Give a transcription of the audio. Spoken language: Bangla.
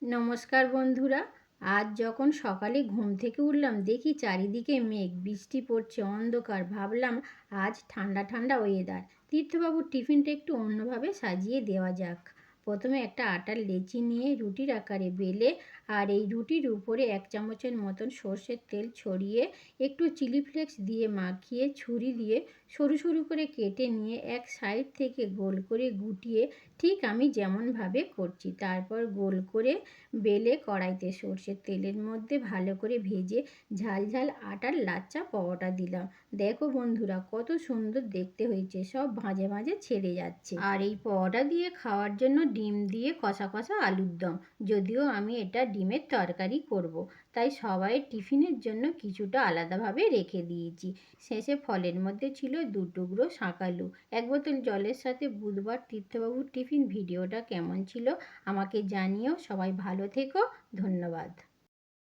নমস্কার বন্ধুরা। আজ যখন সকালে ঘুম থেকে উঠলাম দেখি চারিদিকে মেঘ, বৃষ্টি পড়ছে, অন্ধকার। ভাবলাম আজ ঠান্ডা ঠান্ডা ওয়েদার, তীর্থবাবুর টিফিনটা একটু অন্যভাবে সাজিয়ে দেওয়া যাক। প্রথমে একটা আটার লেচি নিয়ে রুটির আকারে বেলে আর এই রুটির উপরে 1 চামচের মতন সর্ষের তেল ছড়িয়ে একটু চিলি ফ্লেক্স দিয়ে মাখিয়ে ছুরি দিয়ে সরু সরু করে কেটে নিয়ে এক সাইড থেকে গোল করে গুটিয়ে ঠিক আমি যেমনভাবে করছি, তারপর গোল করে বেলে কড়াইতে সর্ষের তেলের মধ্যে ভালো করে ভেজে ঝাল ঝাল আটার লাচ্চা পরোটা দিলাম। দেখো বন্ধুরা, কত সুন্দর দেখতে হয়েছে, সব ভাঁজে ভাঁজে ছেড়ে যাচ্ছে। আর এই পরোটা দিয়ে খাওয়ার জন্য ডিম দিয়ে কষা কষা আলুর দম, যদিও আমি এটা ডিমের তরকারি করব, তাই সবাইয়ের টিফিনের জন্য কিছুটা আলাদাভাবে রেখে দিয়েছি। শেষে ফলের মধ্যে ছিল 2 টুকরো শাঁকালু। 1 বোতল জলের সাথে বুধবার তীর্থবাবুর টিফিন। ভিডিওটা কেমন ছিল আমাকে জানিও। সবাই ভালো থেকো, ধন্যবাদ।